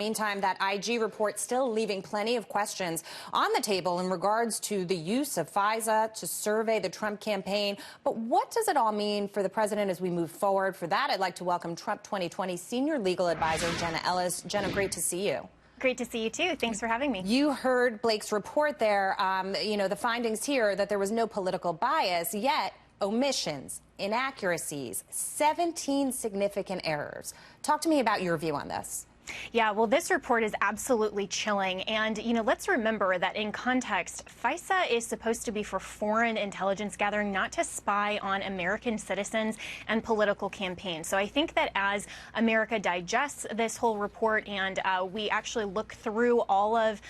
Meantime, that IG report still leaving plenty of questions on the table in regards to the use of FISA to survey the Trump campaign. But what does it all mean for the president as we move forward? For that, I'd like to welcome Trump 2020 senior legal advisor Jenna Ellis. Jenna, great to see you. Great to see you, too. Thanks for having me. You heard Blake's report there. The findings here that there was no political bias, yet omissions, inaccuracies, 17 significant errors. Talk to me about your view on this. Yeah, well, this report is absolutely chilling. And, let's remember that in context, FISA is supposed to be for foreign intelligence gathering, not to spy on American citizens and political campaigns. So I think that as America digests this whole report and we actually look through all of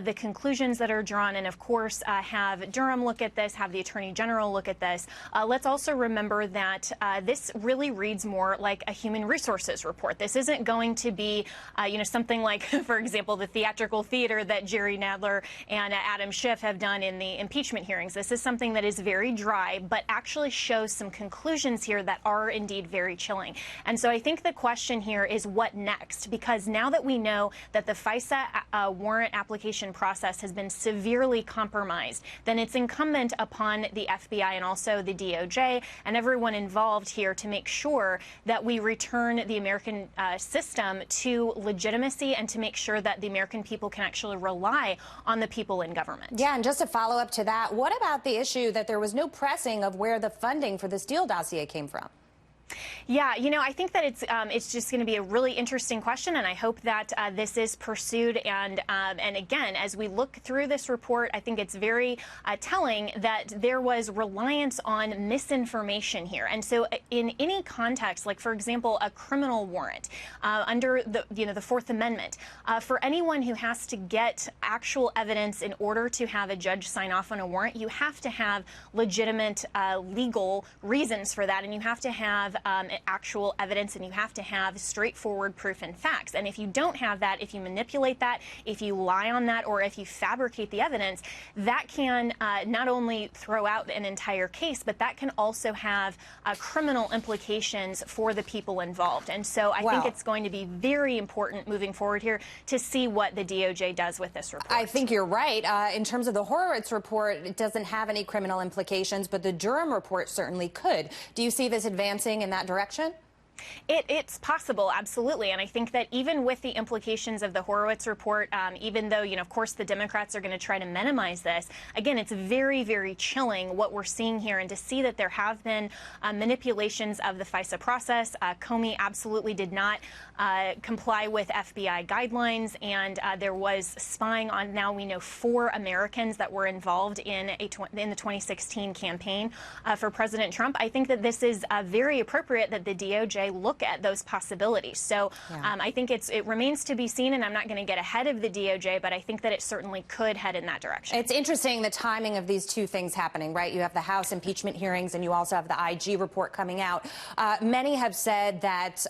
the conclusions that are drawn and, of course, have Durham look at this, have the Attorney General look at this, let's also remember that this really reads more like a human resources report. This isn't going to be something like, for example, the theatrical theater that Jerry Nadler and Adam Schiff have done in the impeachment hearings. This is something that is very dry, but actually shows some conclusions here that are indeed very chilling. And so I think the question here is what next? Because now that we know that the FISA warrant application process has been severely compromised, then it's incumbent upon the FBI and also the DOJ and everyone involved here to make sure that we return the American system to legitimacy and to make sure that the American people can actually rely on the people in government. Yeah, and just a follow up to that, what about the issue that there was no pressing of where the funding for the Steele dossier came from? Yeah, I think that it's just going to be a really interesting question, and I hope that this is pursued. And again, as we look through this report, I think it's very telling that there was reliance on misinformation here. And so, in any context, like for example, a criminal warrant under the Fourth Amendment, for anyone who has to get actual evidence in order to have a judge sign off on a warrant, you have to have legitimate legal reasons for that, and you have to have actual evidence, and you have to have straightforward proof and facts. And if you don't have that, if you manipulate that, if you lie on that, or if you fabricate the evidence, that can not only throw out an entire case, but that can also have criminal implications for the people involved. And so I think it's going to be very important moving forward here to see what the DOJ does with this report. I think you're right. In terms of the Horowitz report, it doesn't have any criminal implications, but the Durham report certainly could. Do you see this advancing in that direction? It's possible, absolutely. And I think that even with the implications of the Horowitz report, even though, of course, the Democrats are going to try to minimize this, again, it's very, very chilling what we're seeing here. And to see that there have been manipulations of the FISA process. Comey absolutely did not comply with FBI guidelines. And there was spying on, now we know, 4 Americans that were involved in the 2016 campaign for President Trump. I think that this is very appropriate that the DOJ look at those possibilities. So I think it remains to be seen, and I'm not going to get ahead of the DOJ, but I think that it certainly could head in that direction. It's interesting the timing of these two things happening, right? You have the House impeachment hearings, and you also have the IG report coming out. Many have said that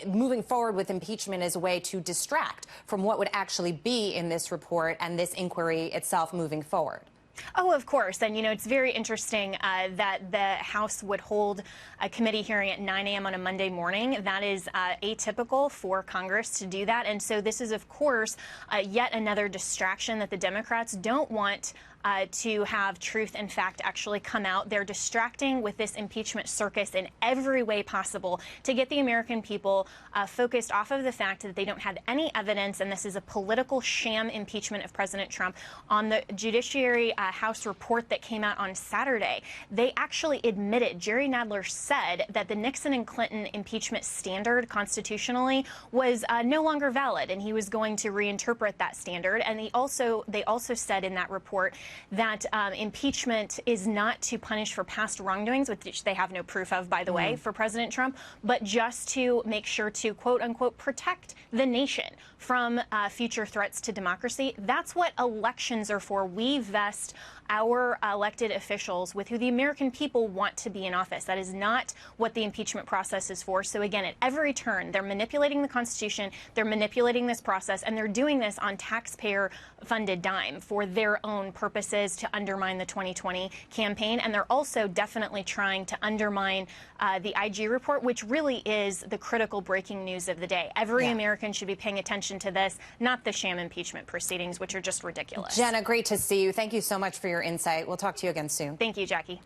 moving forward with impeachment is a way to distract from what would actually be in this report and this inquiry itself moving forward. Oh, of course. And, it's very interesting that the House would hold a committee hearing at 9 a.m. on a Monday morning. That is atypical for Congress to do that. And so this is, of course, yet another distraction that the Democrats don't want to have truth and fact actually come out. They're distracting with this impeachment circus in every way possible to get the American people focused off of the fact that they don't have any evidence, and this is a political sham impeachment of President Trump. On the Judiciary House report that came out on Saturday, they actually admitted, Jerry Nadler said that the Nixon and Clinton impeachment standard constitutionally was no longer valid, and he was going to reinterpret that standard. And they also said in that report that impeachment is not to punish for past wrongdoings, which they have no proof of, by the way, for President Trump, but just to make sure to, quote unquote, protect the nation from future threats to democracy. That's what elections are for. We vest our elected officials with who the American people want to be in office. That is not what the impeachment process is for. So again, at every turn, they're manipulating the Constitution, they're manipulating this process, and they're doing this on taxpayer-funded dime for their own purposes to undermine the 2020 campaign. And they're also definitely trying to undermine the IG report, which really is the critical breaking news of the day. Every American should be paying attention attention to this, not the sham impeachment proceedings, which are just ridiculous. Jenna, great to see you. Thank you so much for your insight. We'll talk to you again soon. Thank you, Jackie.